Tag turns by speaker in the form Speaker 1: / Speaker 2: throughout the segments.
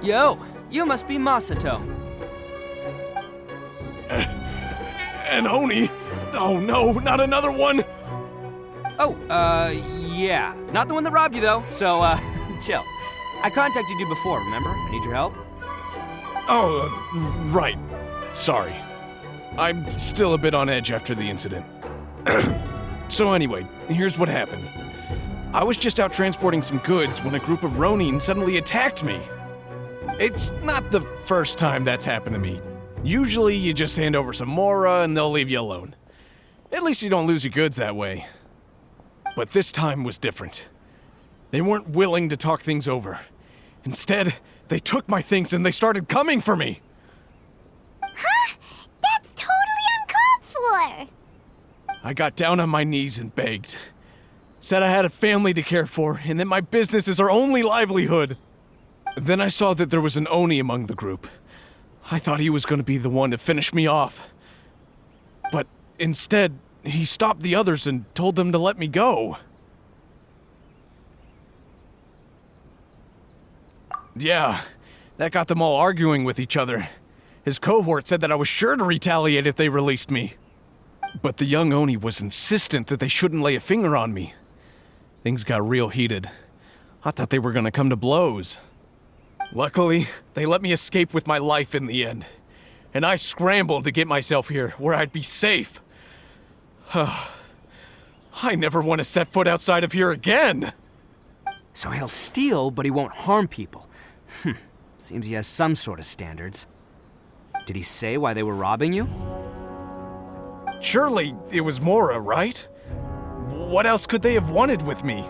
Speaker 1: Yo, you must be Masato.
Speaker 2: An Oni? Oh no, not another one!
Speaker 1: Oh, yeah. Not the one that robbed you, though, so, chill. I contacted you before, remember? I need your help.
Speaker 2: Oh, right. Sorry. I'm still a bit on edge after the incident. So anyway, here's what happened. I was just out transporting some goods when a group of Ronin suddenly attacked me. It's not the first time that's happened to me. Usually you just hand over some Mora and they'll leave you alone. At least you don't lose your goods that way. But this time was different. They weren't willing to talk things over. Instead, they took my things and they started coming for me.
Speaker 3: Huh? That's totally uncalled for!
Speaker 2: I got down on my knees and begged. Said I had a family to care for and that my business is our only livelihood. Then I saw that there was an Oni among the group. I thought he was going to be the one to finish me off. But instead, he stopped the others and told them to let me go. Yeah, that got them all arguing with each other. His cohort said that I was sure to retaliate if they released me. But the young Oni was insistent that they shouldn't lay a finger on me. Things got real heated. I thought they were going to come to blows. Luckily, they let me escape with my life in the end. And I scrambled to get myself here, where I'd be safe. I never want to set foot outside of here again!
Speaker 1: So he'll steal, but he won't harm people. Seems he has some sort of standards. Did he say why they were robbing you?
Speaker 2: Surely it was Mora, right? What else could they have wanted with me?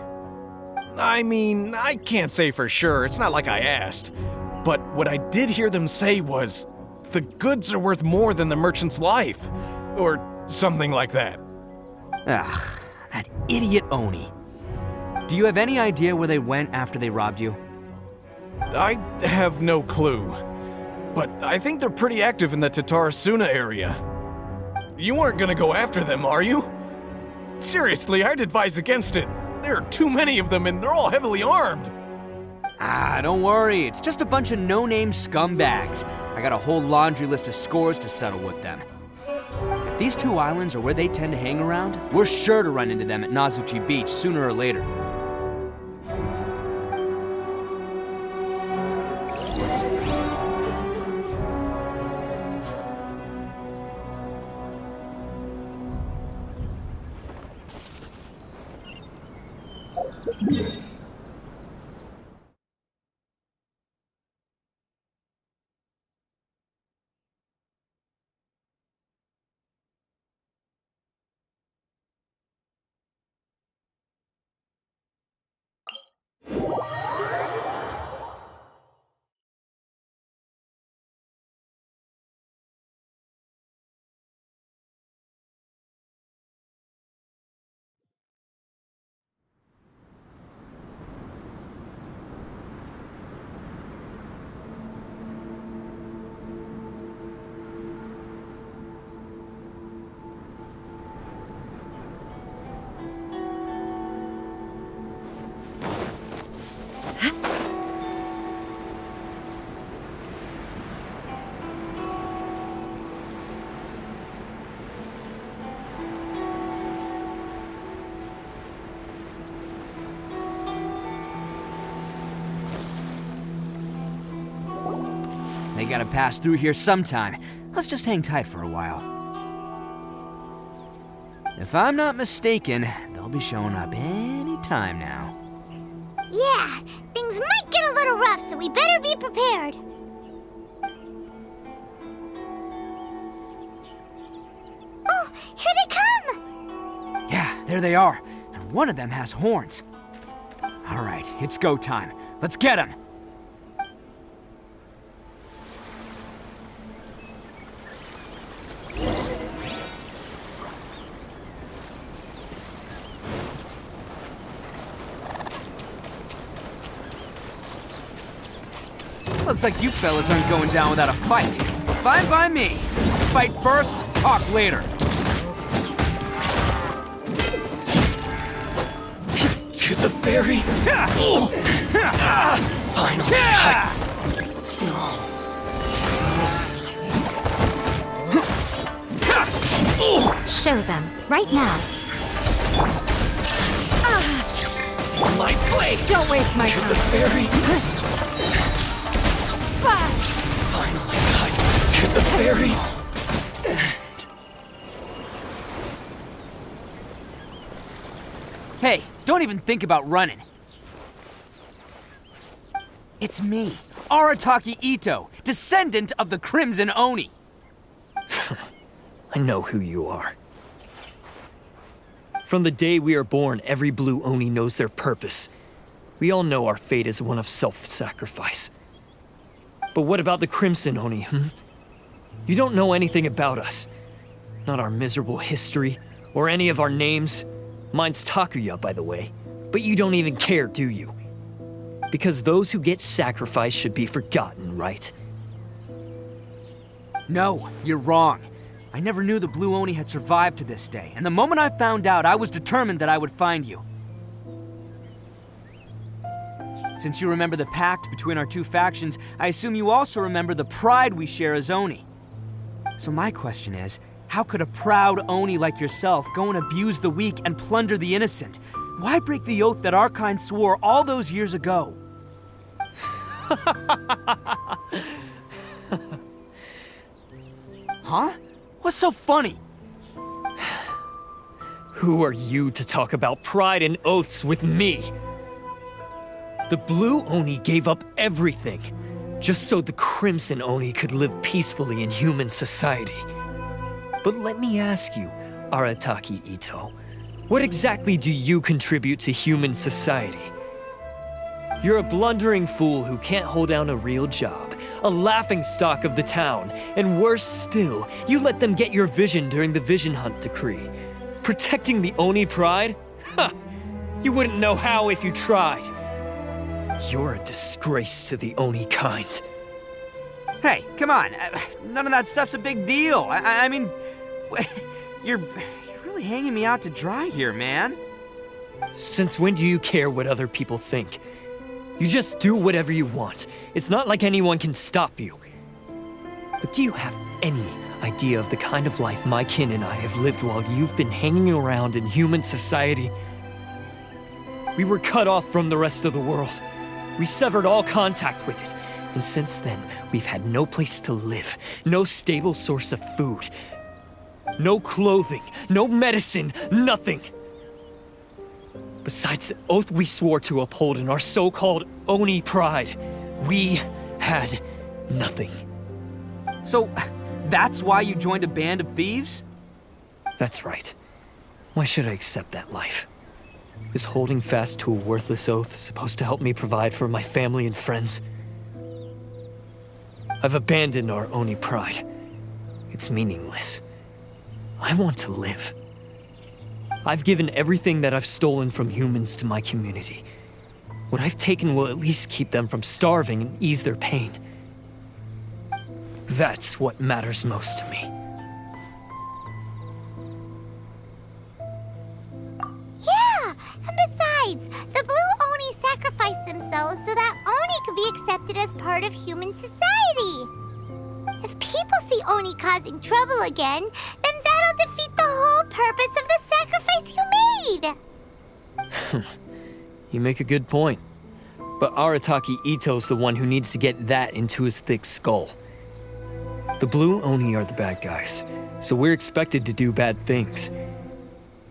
Speaker 2: I mean, I can't say for sure, it's not like I asked. But what I did hear them say was, the goods are worth more than the merchant's life. Or something like that.
Speaker 1: Ugh, that idiot Oni. Do you have any idea where they went after they robbed you?
Speaker 2: I have no clue. But I think they're pretty active in the Tatarasuna area. You aren't gonna go after them, are you? Seriously, I'd advise against it. There are too many of them and they're all heavily armed.
Speaker 1: Don't worry. It's just a bunch of no-name scumbags. I got a whole laundry list of scores to settle with them. If these two islands are where they tend to hang around, we're sure to run into them at Nazuchi Beach sooner or later. They gotta pass through here sometime. Let's just hang tight for a while. If I'm not mistaken, they'll be showing up any time now.
Speaker 3: Yeah, things might get a little rough, so we better be prepared. Oh, here they come!
Speaker 1: Yeah, there they are. And one of them has horns. All right, it's go time. Let's get him! Looks like you fellas aren't going down without a fight. Fine by me. Let's fight first, talk later.
Speaker 2: To the ferry.
Speaker 4: Show them, right now.
Speaker 2: My blade.
Speaker 4: Don't waste my
Speaker 2: To the
Speaker 4: time.
Speaker 2: ferry. Finally got to the ferry.
Speaker 1: Hey, don't even think about running. It's me, Arataki Itto, descendant of the Crimson Oni.
Speaker 5: I know who you are. From the day we are born, every blue Oni knows their purpose. We all know our fate is one of self-sacrifice. But what about the Crimson Oni, You don't know anything about us. Not our miserable history, or any of our names. Mine's Takuya, by the way. But you don't even care, do you? Because those who get sacrificed should be forgotten, right?
Speaker 1: No, you're wrong. I never knew the Blue Oni had survived to this day, and the moment I found out, I was determined that I would find you. Since you remember the pact between our two factions, I assume you also remember the pride we share as Oni. So my question is, how could a proud Oni like yourself go and abuse the weak and plunder the innocent? Why break the oath that our kind swore all those years ago? Huh? What's so funny?
Speaker 5: Who are you to talk about pride and oaths with me? The Blue Oni gave up everything, just so the Crimson Oni could live peacefully in human society. But let me ask you, Arataki Itto, what exactly do you contribute to human society? You're a blundering fool who can't hold down a real job, a laughingstock of the town, and worse still, you let them get your vision during the Vision Hunt decree. Protecting the Oni pride? Ha! You wouldn't know how if you tried. You're a disgrace to the Oni kind.
Speaker 1: Hey, come on. None of that stuff's a big deal. I mean, you're really hanging me out to dry here, man.
Speaker 5: Since when do you care what other people think? You just do whatever you want. It's not like anyone can stop you. But do you have any idea of the kind of life my kin and I have lived while you've been hanging around in human society? We were cut off from the rest of the world. We severed all contact with it. And since then, we've had no place to live, no stable source of food, no clothing, no medicine, nothing. Besides the oath we swore to uphold in our so-called Oni pride, we had nothing.
Speaker 1: So, that's why you joined a band of thieves?
Speaker 5: That's right. Why should I accept that life? Is holding fast to a worthless oath supposed to help me provide for my family and friends? I've abandoned our Oni pride. It's meaningless. I want to live. I've given everything that I've stolen from humans to my community. What I've taken will at least keep them from starving and ease their pain. That's what matters most to me.
Speaker 3: Yeah, and besides, the Blue Oni sacrificed themselves so that Oni could be accepted as part of human society. If people see Oni causing trouble again, then that'll defeat the whole purpose of the sacrifice you made.
Speaker 5: You make a good point. But Arataki Itto's the one who needs to get that into his thick skull. The Blue Oni are the bad guys, so we're expected to do bad things.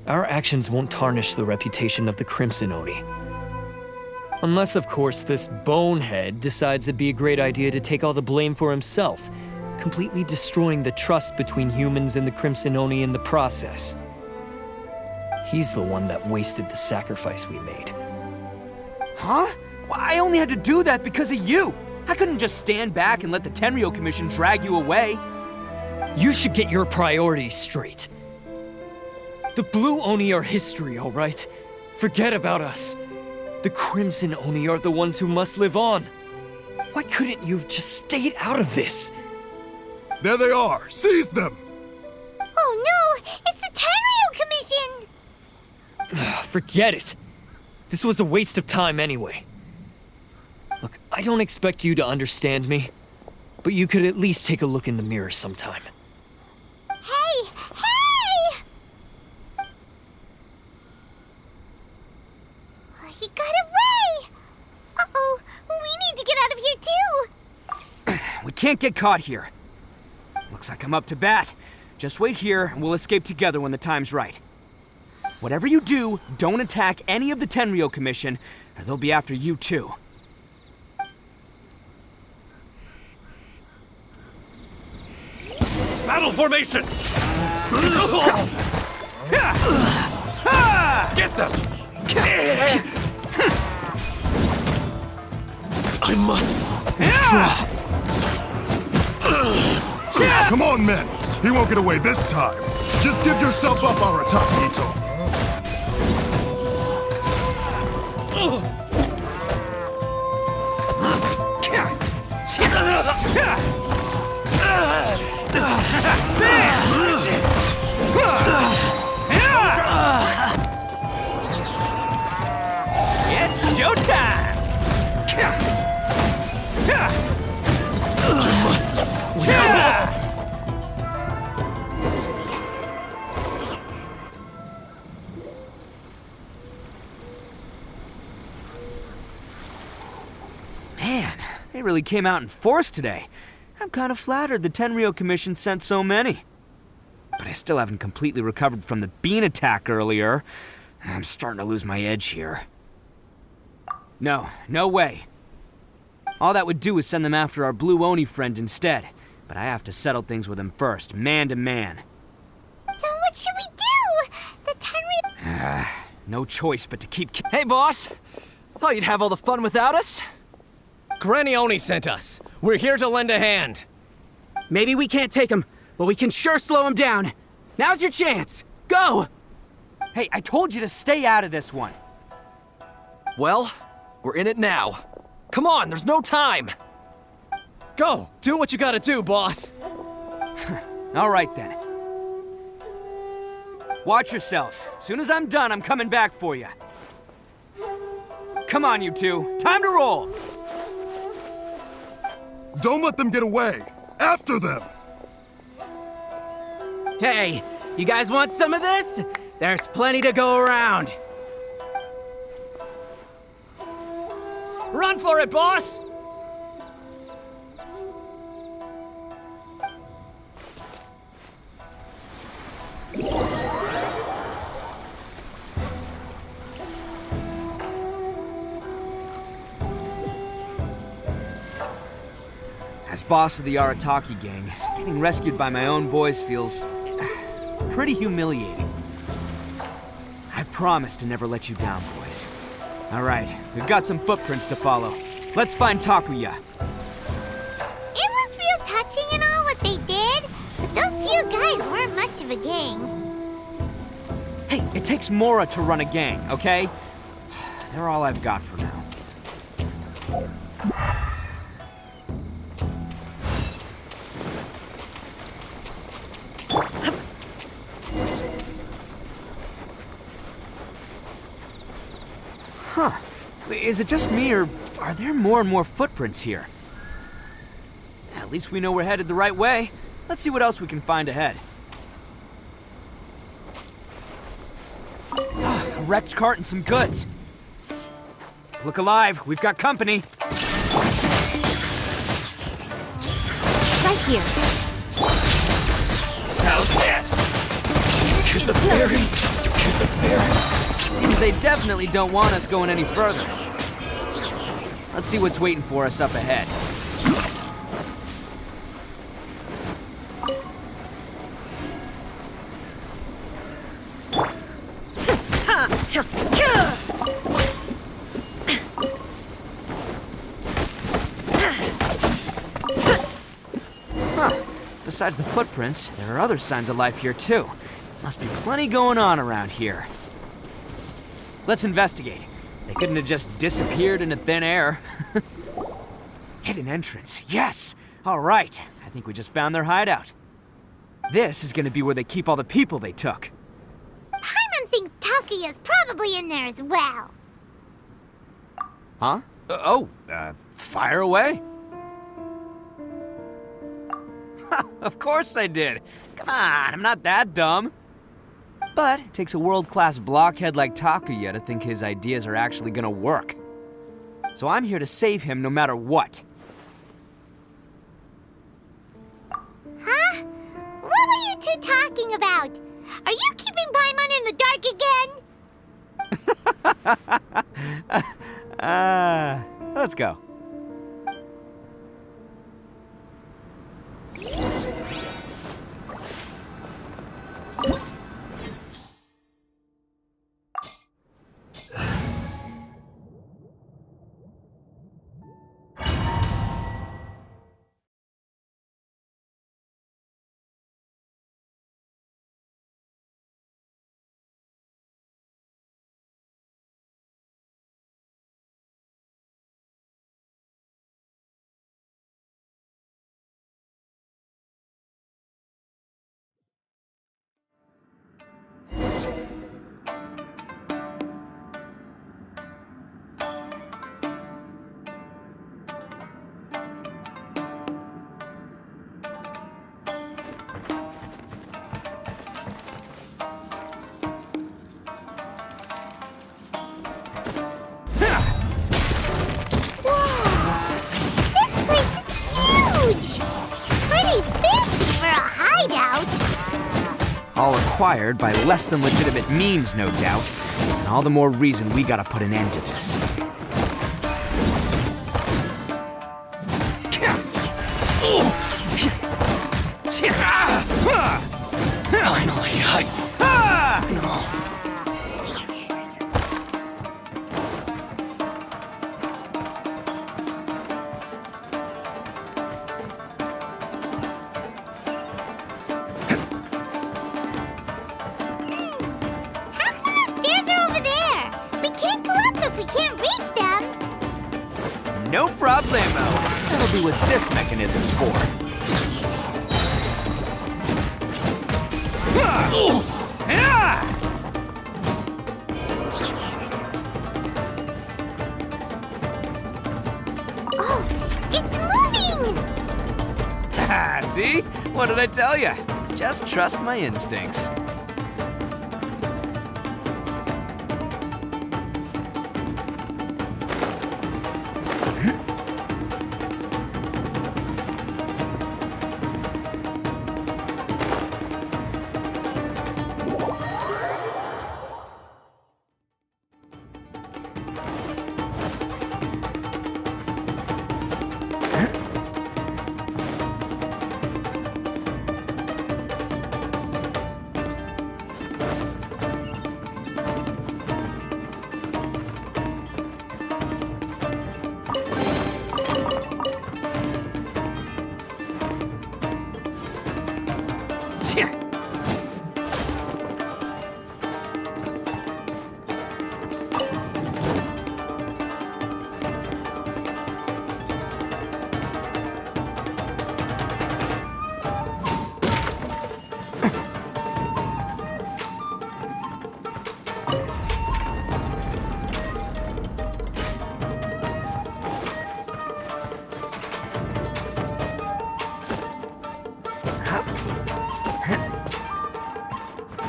Speaker 5: Our actions won't tarnish the reputation of the Crimson Oni. Unless, of course, this bonehead decides it'd be a great idea to take all the blame for himself, completely destroying the trust between humans and the Crimson Oni in the process. He's the one that wasted the sacrifice we made.
Speaker 1: Huh? Well, I only had to do that because of you. I couldn't just stand back and let the Tenryo Commission drag you away.
Speaker 5: You should get your priorities straight. The Blue Oni are history, all right? Forget about us. The Crimson Oni are the ones who must live on. Why couldn't you have just stayed out of this?
Speaker 4: There they are! Seize them!
Speaker 3: Oh no! It's the Tenryo Commission!
Speaker 5: Forget it. This was a waste of time anyway. Look, I don't expect you to understand me, but you could at least take a look in the mirror sometime.
Speaker 3: Hey! Hey! He got away! Uh-oh, we need to get out of here too!
Speaker 1: We can't get caught here. Looks like I'm up to bat. Just wait here and we'll escape together when the time's right. Whatever you do, don't attack any of the Tenryo Commission, or they'll be after you too.
Speaker 2: Battle formation! Get them! I must withdraw.
Speaker 4: Come on, men! He won't get away this time! Just give yourself up our attack, Itto!
Speaker 1: It's showtime! Man, they really came out in force today. I'm kind of flattered the Tenryo Commission sent so many. But I still haven't completely recovered from the bean attack earlier. I'm starting to lose my edge here. No way. All that would do is send them after our Blue Oni friend instead. But I have to settle things with him first, man to man.
Speaker 3: Then what should we do? The Tenryo...
Speaker 1: No choice but to keep...
Speaker 6: Hey, boss! Thought you'd have all the fun without us?
Speaker 7: Granny Oni sent us. We're here to lend a hand.
Speaker 6: Maybe we can't take him, but we can sure slow him down. Now's your chance. Go!
Speaker 1: Hey, I told you to stay out of this one.
Speaker 6: Well, we're in it now. Come on, there's no time.
Speaker 7: Go! Do what you gotta do, boss.
Speaker 1: All right then. Watch yourselves. Soon as I'm done, I'm coming back for you. Come on, you two. Time to roll.
Speaker 4: Don't let them get away! After them!
Speaker 6: Hey, you guys want some of this? There's plenty to go around.
Speaker 7: Run for it, boss!
Speaker 1: As boss of the Arataki gang, getting rescued by my own boys feels pretty humiliating. I promise to never let you down, boys. All right, we've got some footprints to follow. Let's find Takuya.
Speaker 3: It was real touching and all what they did, but those few guys weren't much of a gang.
Speaker 1: Hey, it takes Mora to run a gang, okay? They're all I've got for now. Huh. Is it just me, or are there more and more footprints here? At least we know we're headed the right way. Let's see what else we can find ahead. A wrecked cart and some goods. Look alive, we've got company.
Speaker 3: Right here.
Speaker 1: Seems they definitely don't want us going any further. Let's see what's waiting for us up ahead. Huh. Besides the footprints, there are other signs of life here too. Must be plenty going on around here. Let's investigate. They couldn't have just disappeared into thin air. Hidden entrance, yes! All right, I think we just found their hideout. This is gonna be where they keep all the people they took.
Speaker 3: Paimon thinks Takuya's probably in there as well.
Speaker 1: Huh? Fire away? Of course I did. Come on, I'm not that dumb. But it takes a world-class blockhead like Takuya to think his ideas are actually gonna work. So I'm here to save him no matter what.
Speaker 3: Huh? What were you two talking about? Are you keeping Paimon in the dark again?
Speaker 1: Let's go. All acquired by less than legitimate means, no doubt. And all the more reason we gotta put an end to this.
Speaker 2: Finally,
Speaker 1: No problemo. That'll be what this mechanism's for.
Speaker 3: Oh, it's moving!
Speaker 1: See? What did I tell you? Just trust my instincts.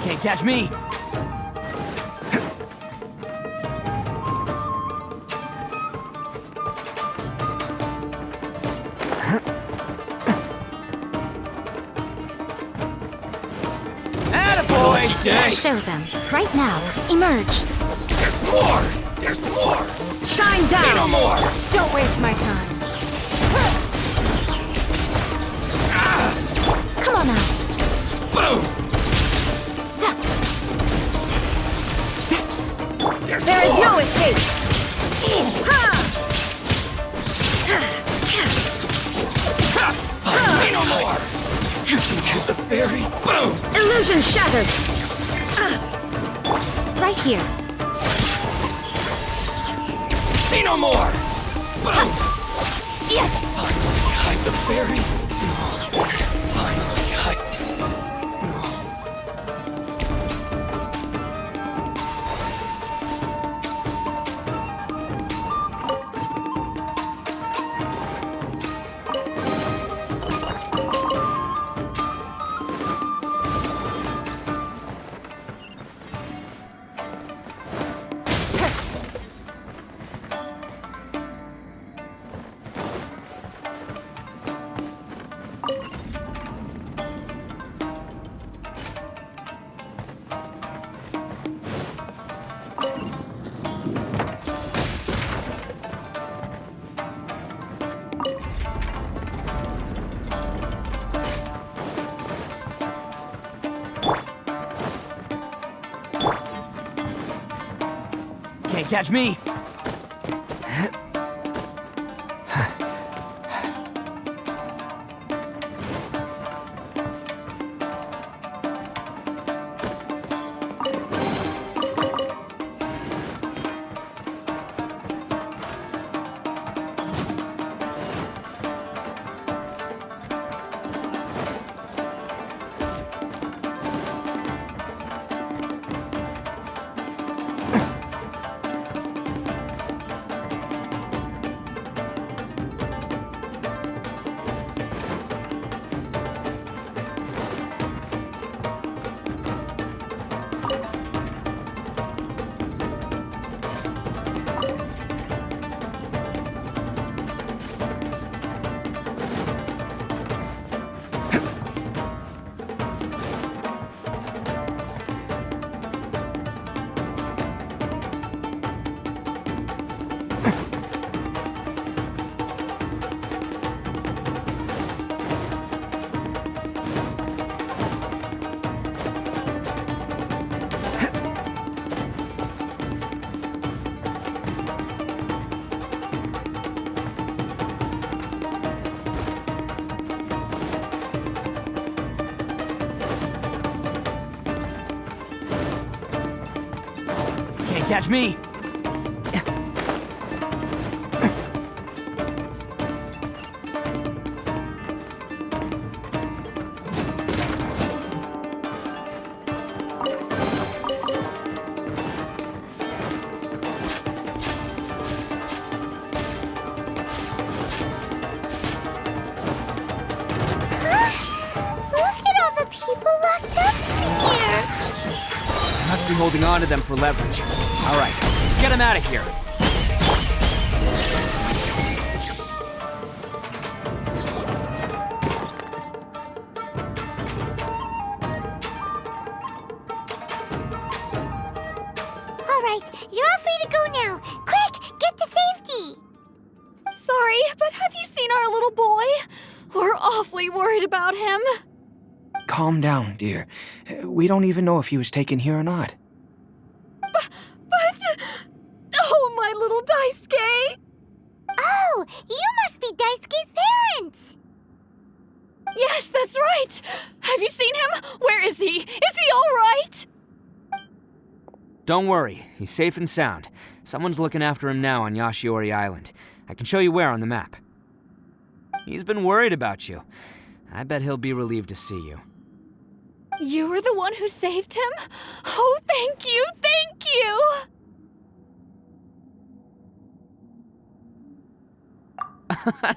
Speaker 1: Can't catch me. Attaboy!
Speaker 8: Show them. Right now. Emerge.
Speaker 2: There's more! There's more!
Speaker 8: Shine down!
Speaker 2: Say no more!
Speaker 8: Don't waste my time. Come on out.
Speaker 2: Boom!
Speaker 8: There is no escape.
Speaker 2: Say no more! The fairy! Boom!
Speaker 8: Illusion shattered. Right here.
Speaker 2: Say no more! Boom!
Speaker 8: Yeah.
Speaker 2: Hide the fairy! Finally, hide.
Speaker 1: Can't catch me. Can't catch me. Must be holding on to them for leverage. All right, let's get them out of here.
Speaker 3: All right, you're all free to go now. Quick, get to safety.
Speaker 8: Sorry, but have you seen our little boy? We're awfully worried about him.
Speaker 9: Calm down, dear. We don't even know if he was taken here or not.
Speaker 8: But... Oh, my little Daisuke!
Speaker 3: Oh, you must be Daisuke's parents.
Speaker 8: Yes, that's right! Have you seen him? Where is he? Is he all right?
Speaker 1: Don't worry, he's safe and sound. Someone's looking after him now on Yashiori Island. I can show you where on the map. He's been worried about you. I bet he'll be relieved to see you.
Speaker 8: You were the one who saved him? Oh, thank you, thank you!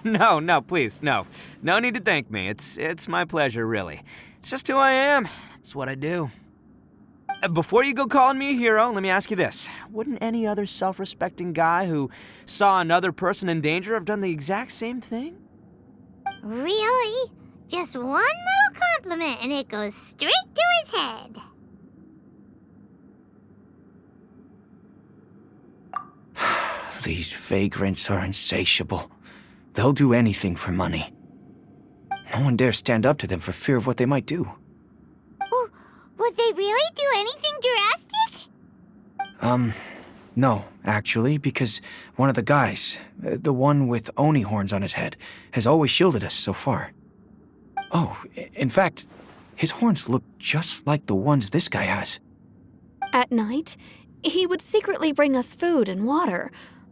Speaker 1: No, please, no. No need to thank me. It's my pleasure, really. It's just who I am. It's what I do. Before you go calling me a hero, let me ask you this. Wouldn't any other self-respecting guy who saw another person in danger have done the exact same thing?
Speaker 3: Really? Just one little compliment and it goes straight to his head.
Speaker 9: These vagrants are insatiable. They'll do anything for money. No one dares stand up to them for fear of what they might do.
Speaker 3: Would they really do anything drastic?
Speaker 9: No, actually, because one of the guys, the one with Oni horns on his head, has always shielded us so far. Oh, in fact, his horns look just like the ones this guy has.
Speaker 8: At night, he would secretly bring us food and water.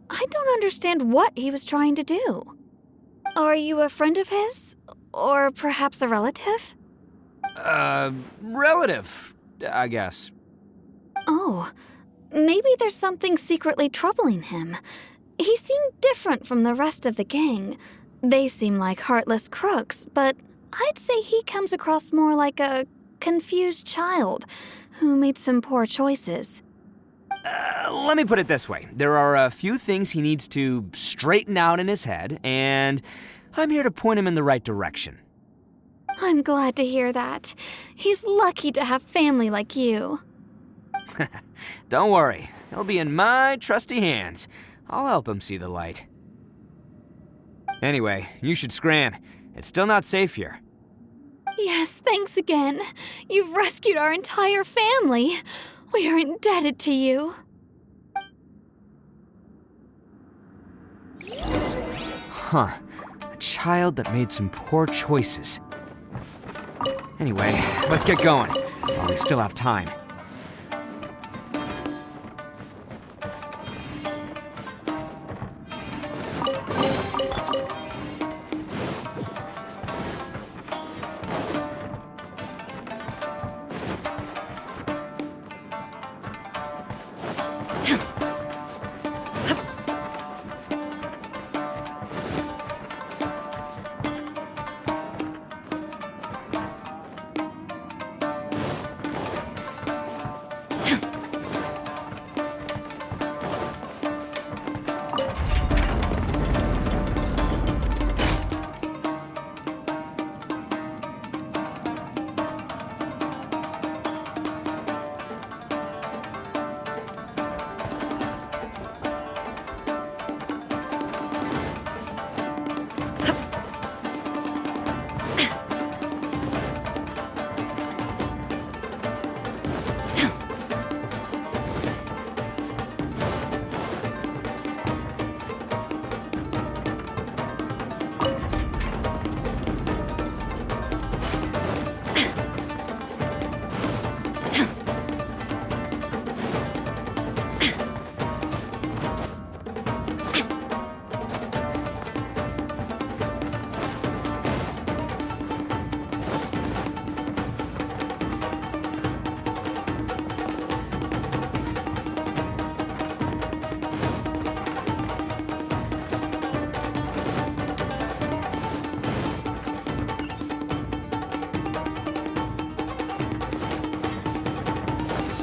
Speaker 8: I don't understand what he was trying to do. Are you a friend of his? Or perhaps a relative?
Speaker 1: Relative, I guess.
Speaker 8: Oh, maybe there's something secretly troubling him. He seemed different from the rest of the gang. They seem like heartless crooks, but I'd say he comes across more like a confused child who made some poor choices.
Speaker 1: Let me put it this way. There are a few things he needs to straighten out in his head, and I'm here to point him in the right direction.
Speaker 8: I'm glad to hear that. He's lucky to have family like you.
Speaker 1: Don't worry. He'll be in my trusty hands. I'll help him see the light. Anyway, you should scram. It's still not safe here.
Speaker 8: Yes, thanks again. You've rescued our entire family. We are indebted to you.
Speaker 1: Huh. A child that made some poor choices. Anyway, let's get going, while we still have time.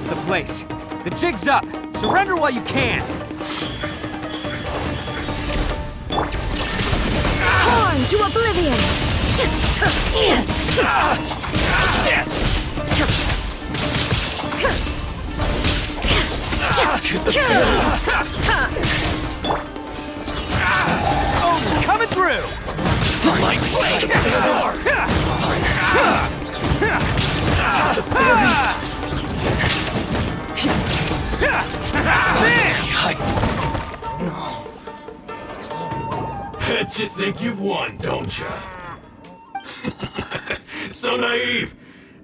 Speaker 1: The place. The jig's up. Surrender while you can.
Speaker 3: Born to oblivion!
Speaker 2: Yes!
Speaker 1: Oh, coming through!
Speaker 2: Like Bet you think you've won, don't you? So naive.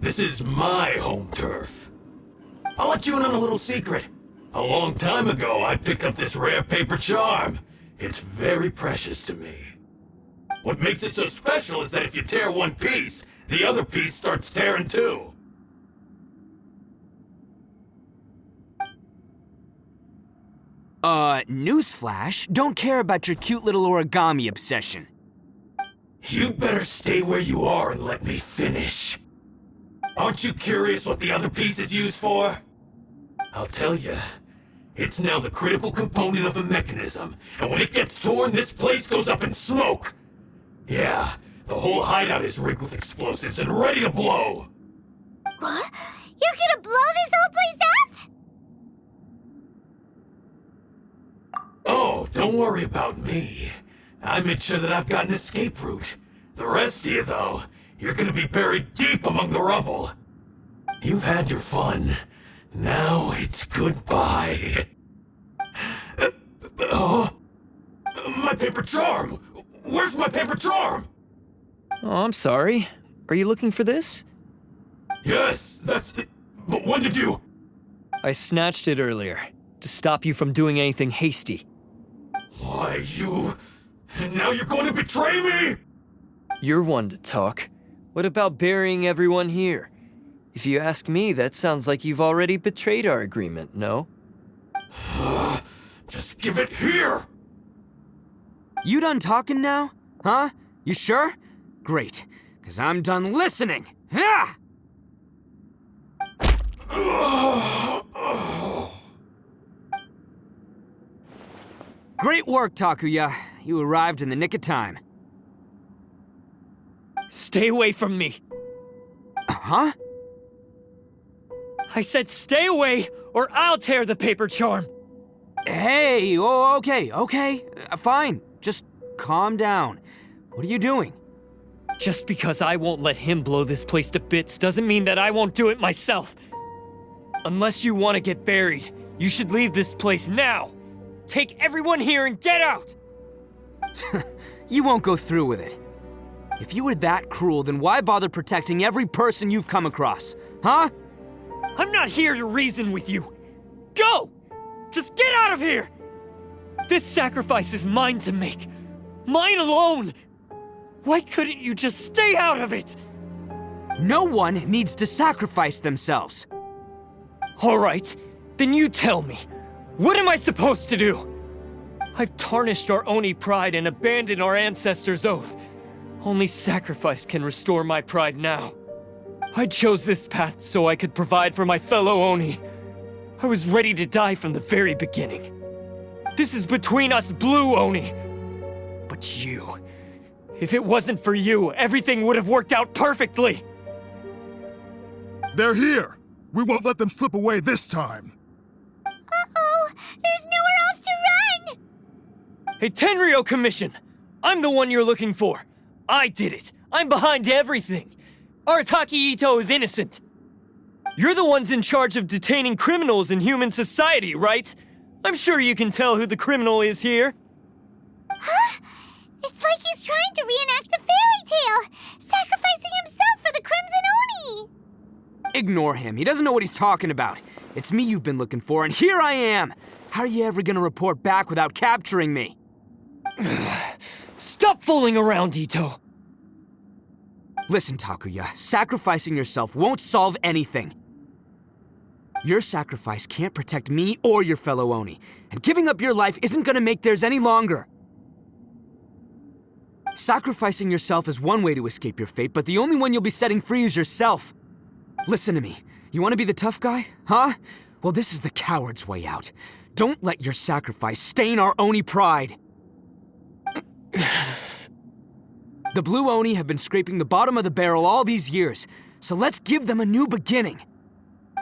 Speaker 2: This is my home turf. I'll let you in on a little secret. A long time ago, I picked up this rare paper charm. It's very precious to me. What makes it so special is that if you tear one piece, the other piece starts tearing too.
Speaker 1: Newsflash, don't care about your cute little origami obsession.
Speaker 2: You better stay where you are and let me finish. Aren't you curious what the other piece is used for? I'll tell you. It's now the critical component of the mechanism, and when it gets torn, this place goes up in smoke. Yeah, the whole hideout is rigged with explosives and ready to blow.
Speaker 3: What? You're gonna blow this whole place up?
Speaker 2: Oh, don't
Speaker 10: Don't worry about me. I made sure that I've got an escape route. The rest of you, though, you're gonna be buried deep among the rubble. You've had your fun. Now it's goodbye. My paper charm! Where's my paper charm?
Speaker 5: Oh, I'm sorry. Are you looking for this?
Speaker 10: Yes, that's it. But when did you...
Speaker 5: I snatched it earlier, to stop you from doing anything hasty.
Speaker 10: Why, you... Now you're going to betray me?
Speaker 5: You're one to talk. What about burying everyone here? If you ask me, that sounds like you've already betrayed our agreement, no?
Speaker 10: Just give it here!
Speaker 1: You done talking now? Huh? You sure? Great, because I'm done listening. Ah! Great work, Takuya. You arrived in the nick of time.
Speaker 5: Stay away from me.
Speaker 1: Huh?
Speaker 5: I said stay away, or I'll tear the paper charm.
Speaker 1: Hey, oh, okay. Fine. Just calm down. What are you doing?
Speaker 5: Just because I won't let him blow this place to bits doesn't mean that I won't do it myself. Unless you want to get buried, you should leave this place now. Take everyone here and get out!
Speaker 1: You won't go through with it. If you were that cruel, then why bother protecting every person you've come across? Huh?
Speaker 5: I'm not here to reason with you. Go! Just get out of here! This sacrifice is mine to make. Mine alone! Why couldn't you just stay out of it?
Speaker 1: No one needs to sacrifice themselves.
Speaker 5: All right, then you tell me. What am I supposed to do? I've tarnished our Oni pride and abandoned our ancestors' oath. Only sacrifice can restore my pride now. I chose this path so I could provide for my fellow Oni. I was ready to die from the very beginning. This is between us Blue Oni. But you... If it wasn't for you, everything would have worked out perfectly!
Speaker 4: They're here! We won't let them slip away this time!
Speaker 3: Uh-oh! There's nowhere else to run!
Speaker 5: Hey, Tenryo Commission! I'm the one you're looking for. I did it. I'm behind everything. Arataki Itto is innocent. You're the ones in charge of detaining criminals in human society, right? I'm sure you can tell who the criminal is here.
Speaker 3: Huh? It's like he's trying to reenact the fairy tale, sacrificing himself for the Crimson Oni!
Speaker 1: Ignore him. He doesn't know what he's talking about. It's me you've been looking for, and here I am! How are you ever gonna report back without capturing me?
Speaker 5: Stop fooling around, Itto!
Speaker 1: Listen, Takuya, sacrificing yourself won't solve anything. Your sacrifice can't protect me or your fellow Oni, and giving up your life isn't gonna make theirs any longer. Sacrificing yourself is one way to escape your fate, but the only one you'll be setting free is yourself. Listen to me. You want to be the tough guy? Huh? Well, this is the coward's way out. Don't let your sacrifice stain our Oni pride. The Blue Oni have been scraping the bottom of the barrel all these years, so let's give them a new beginning.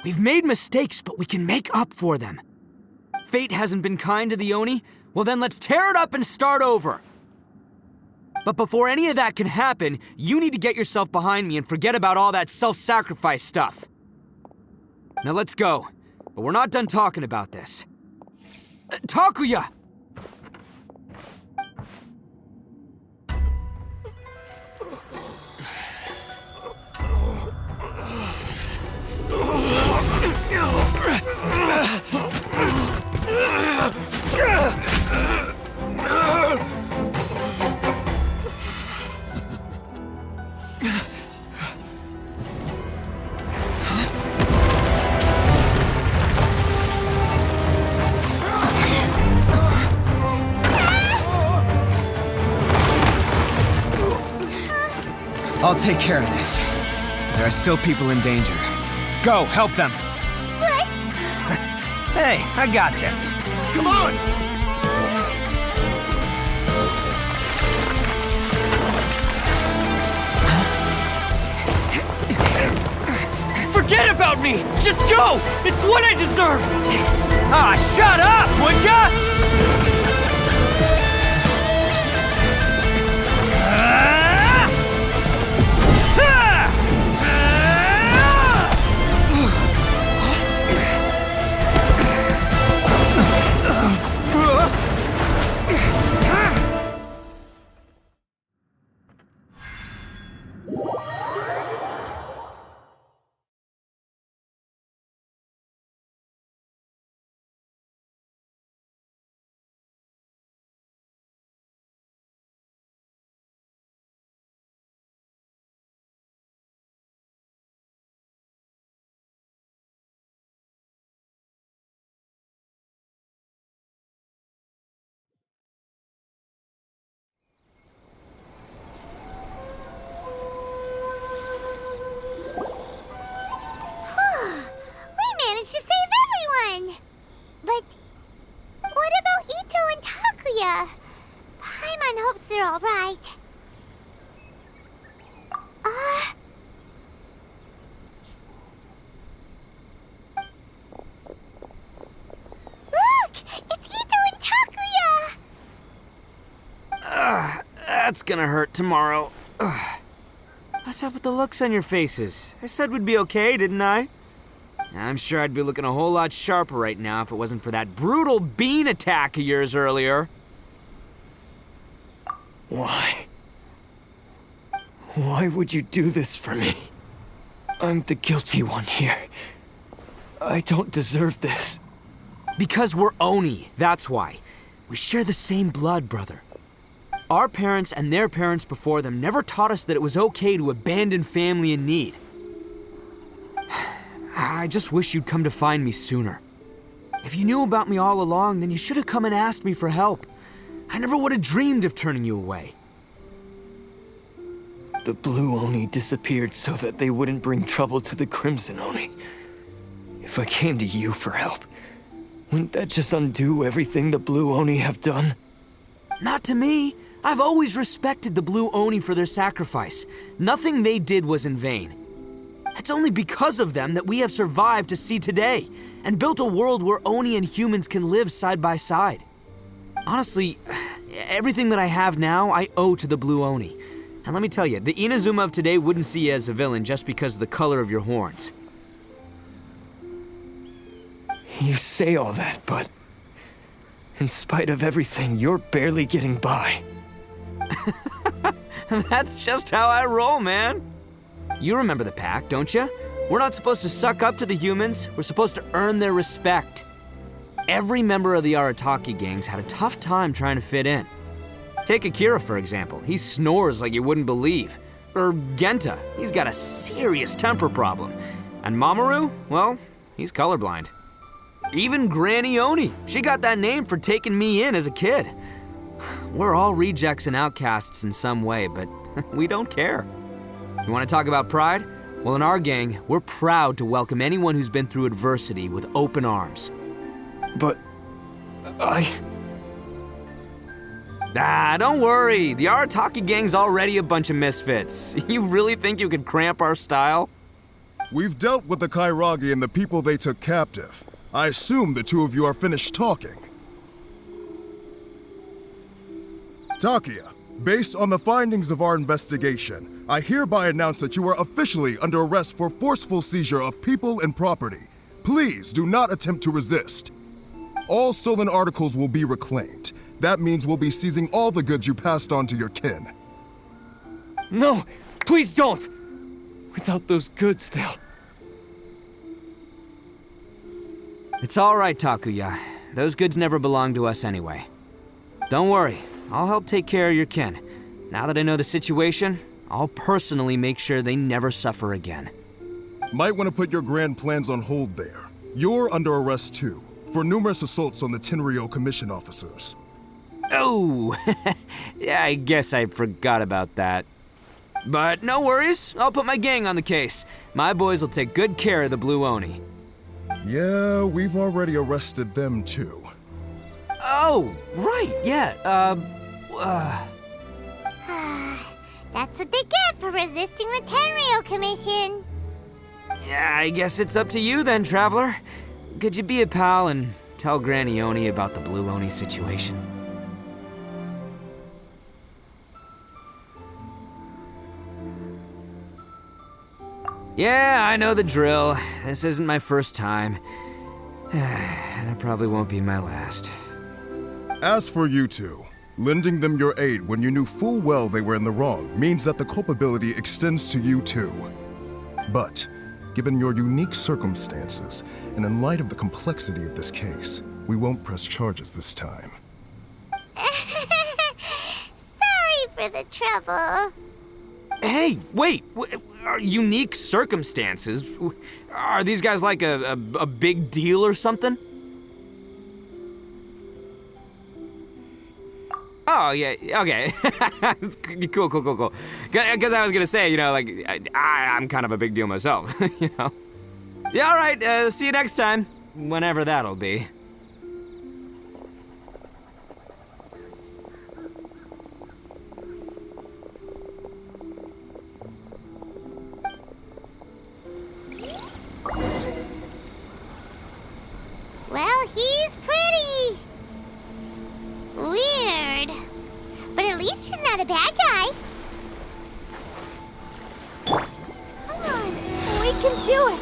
Speaker 1: We've made mistakes, but we can make up for them. Fate hasn't been kind to the Oni? Well, then let's tear it up and start over. But before any of that can happen, you need to get yourself behind me and forget about all that self-sacrifice stuff. Now let's go. But we're not done talking about this. Takuya! I'll take care of this. There are still people in danger. Go, help them.
Speaker 3: What?
Speaker 1: Hey, I got this.
Speaker 2: Come on!
Speaker 5: Forget about me! Just go! It's what I deserve!
Speaker 1: Ah, shut up, would ya?
Speaker 3: Everyone hopes they're all right. Look! It's Itto and Takuya!
Speaker 1: That's gonna hurt tomorrow. Ugh. What's up with the looks on your faces? I said we'd be okay, didn't I? I'm sure I'd be looking a whole lot sharper right now if it wasn't for that brutal bean attack of yours earlier.
Speaker 5: Why? Why would you do this for me? I'm the guilty one here. I don't deserve this.
Speaker 1: Because we're Oni, that's why. We share the same blood, brother. Our parents and their parents before them never taught us that it was okay to abandon family in need. I just wish you'd come to find me sooner. If you knew about me all along, then you should have come and asked me for help. I never would have dreamed of turning you away.
Speaker 5: The Blue Oni disappeared so that they wouldn't bring trouble to the Crimson Oni. If I came to you for help, wouldn't that just undo everything the Blue Oni have done?
Speaker 1: Not to me. I've always respected the Blue Oni for their sacrifice. Nothing they did was in vain. It's only because of them that we have survived to see today, and built a world where Oni and humans can live side by side. Honestly, everything that I have now, I owe to the Blue Oni. And let me tell you, the Inazuma of today wouldn't see you as a villain just because of the color of your horns.
Speaker 5: You say all that, but in spite of everything, you're barely getting by.
Speaker 1: That's just how I roll, man. You remember the pact, don't you? We're not supposed to suck up to the humans. We're supposed to earn their respect. Every member of the Arataki gangs had a tough time trying to fit in. Take Akira, for example. He snores like you wouldn't believe. Or Genta. He's got a serious temper problem. And Mamoru, well, he's colorblind. Even Granny Oni. She got that name for taking me in as a kid. We're all rejects and outcasts in some way, but we don't care. You want to talk about pride? Well, in our gang, we're proud to welcome anyone who's been through adversity with open arms.
Speaker 5: But
Speaker 1: don't worry. The Arataki gang's already a bunch of misfits. You really think you could cramp our style?
Speaker 4: We've dealt with the Kairagi and the people they took captive. I assume the two of you are finished talking. Takuya, based on the findings of our investigation, I hereby announce that you are officially under arrest for forceful seizure of people and property. Please do not attempt to resist. All stolen articles will be reclaimed. That means we'll be seizing all the goods you passed on to your kin.
Speaker 5: no, please don't! Without those goods, they'll...
Speaker 1: It's all right, Takuya. Those goods never belonged to us anyway. Don't worry. I'll help take care of your kin. Now that I know the situation, I'll personally make sure they never suffer again.
Speaker 4: Might want to put your grand plans on hold there. You're under arrest too, for numerous assaults on the Tenryo Commission officers.
Speaker 1: Oh, yeah, I guess I forgot about that. But no worries, I'll put my gang on the case. My boys will take good care of the Blue Oni.
Speaker 4: Yeah, we've already arrested them too.
Speaker 1: Oh, right, yeah,
Speaker 3: That's what they get for resisting the Tenryo Commission.
Speaker 1: yeah, I guess it's up to you then, Traveler. Could you be a pal and tell Granny Oni about the Blue Oni situation? Yeah, I know the drill. This isn't my first time. And it probably won't be my last.
Speaker 4: As for you two, lending them your aid when you knew full well they were in the wrong means that the culpability extends to you too. But, given your unique circumstances, and in light of the complexity of this case, we won't press charges this time.
Speaker 3: Sorry for the trouble.
Speaker 1: Hey, wait! Unique circumstances? Are these guys like a big deal or something? Oh, yeah, okay. Cool. Because I was gonna say, you know, like, I'm kind of a big deal myself, you know? Yeah, all right, see you next time. Whenever that'll be.
Speaker 3: Well, he's pretty. Weird. But at least he's not a bad guy. Come on, we can do it.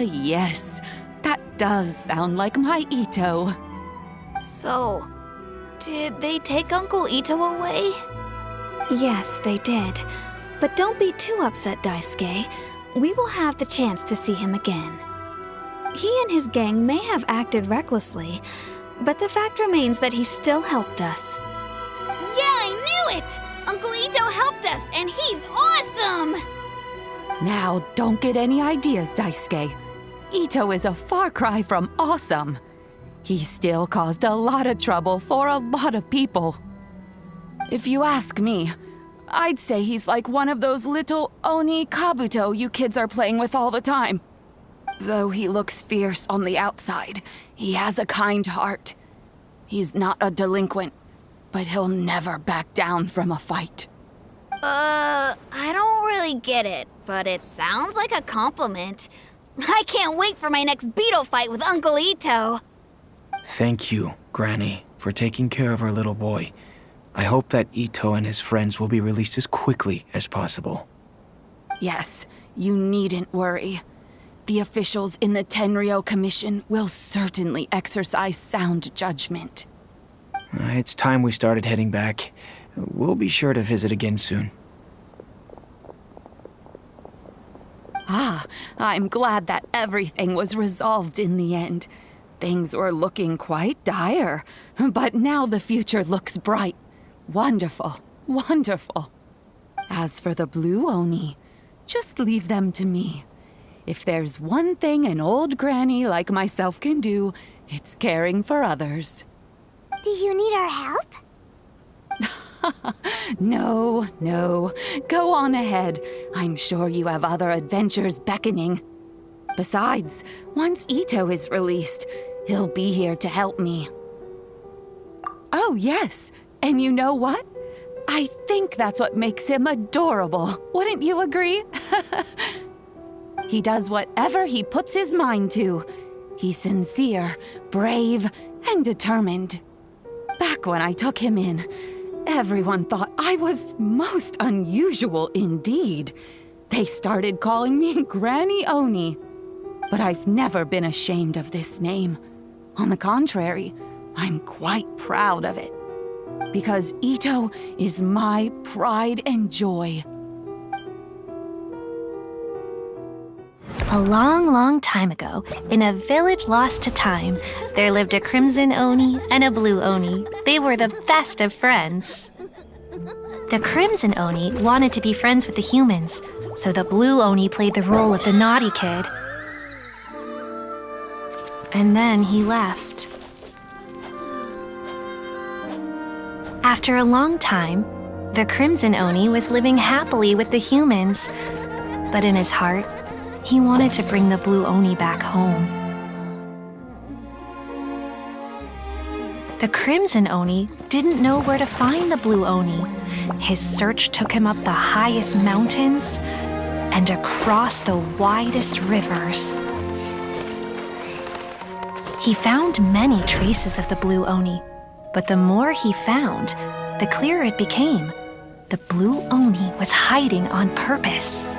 Speaker 11: Yes, that does sound like my Itto.
Speaker 8: So, did they take Uncle Itto away? Yes, they did. But don't be too upset, Daisuke. We will have the chance to see him again. He and his gang may have acted recklessly, but the fact remains that he still helped us. Yeah, I knew it! Uncle Itto helped us, and he's awesome!
Speaker 11: Now, don't get any ideas, Daisuke. Itto is a far cry from awesome. He still caused a lot of trouble for a lot of people. If you ask me, I'd say he's like one of those little Oni Kabuto you kids are playing with all the time. Though he looks fierce on the outside, he has a kind heart. He's not a delinquent, but he'll never back down from a fight.
Speaker 8: I don't really get it, but it sounds like a compliment. I can't wait for my next beetle fight with Uncle Itto.
Speaker 9: Thank you, Granny, for taking care of our little boy. I hope that Itto and his friends will be released as quickly as possible.
Speaker 11: Yes, you needn't worry. The officials in the Tenryo Commission will certainly exercise sound judgment.
Speaker 9: It's time we started heading back. We'll be sure to visit again soon.
Speaker 11: Ah, I'm glad that everything was resolved in the end. Things were looking quite dire, but now the future looks bright. Wonderful, wonderful. As for the Blue Oni, just leave them to me. If there's one thing an old granny like myself can do, it's caring for others.
Speaker 3: Do you need our help?
Speaker 11: No, no. Go on ahead. I'm sure you have other adventures beckoning. Besides, once Itto is released, he'll be here to help me. Oh, yes. And you know what? I think that's what makes him adorable. Wouldn't you agree? He does whatever he puts his mind to. He's sincere, brave, and determined. Back when I took him in, everyone thought I was most unusual indeed. They started calling me Granny Oni. But I've never been ashamed of this name. On the contrary, I'm quite proud of it. Because Itto is my pride and joy.
Speaker 12: A long, long time ago, in a village lost to time, there lived a crimson Oni and a blue Oni. They were the best of friends. The crimson Oni wanted to be friends with the humans, so the blue Oni played the role of the naughty kid. And then he left. After a long time, the crimson Oni was living happily with the humans, but in his heart, he wanted to bring the blue Oni back home. The crimson Oni didn't know where to find the blue Oni. His search took him up the highest mountains and across the widest rivers. He found many traces of the blue Oni, but the more he found, the clearer it became. The blue Oni was hiding on purpose.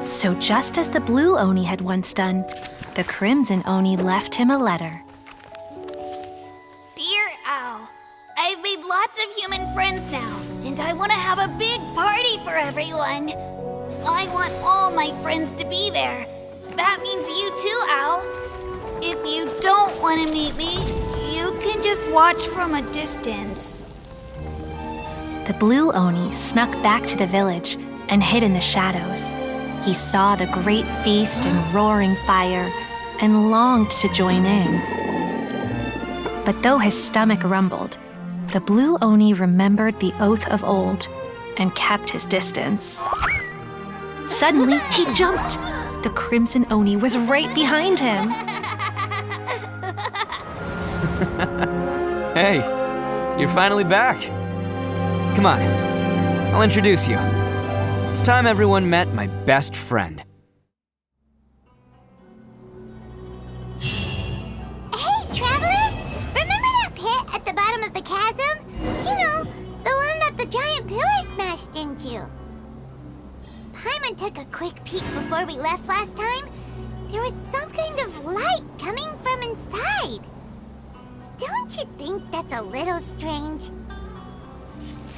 Speaker 12: So just as the blue Oni had once done, the crimson Oni left him a letter.
Speaker 8: Dear Owl, I've made lots of human friends now, and I want to have a big party for everyone. I want all my friends to be there. That means you too, Al. If you don't want to meet me, you can just watch from a distance.
Speaker 12: The blue Oni snuck back to the village and hid in the shadows. He saw the great feast and roaring fire and longed to join in. But though his stomach rumbled, the blue Oni remembered the oath of old and kept his distance. Suddenly, he jumped. The crimson Oni was right behind him.
Speaker 1: Hey, you're finally back. Come on, I'll introduce you. It's time everyone met my best friend.
Speaker 3: Hey, Traveler! Remember that pit at the bottom of the chasm? You know, the one that the giant pillar smashed into. Paimon took a quick peek before we left last time. There was some kind of light coming from inside. Don't you think that's a little strange?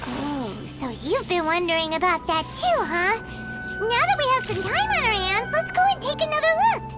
Speaker 3: Oh, so you've been wondering about that too, huh? Now that we have some time on our hands, let's go and take another look.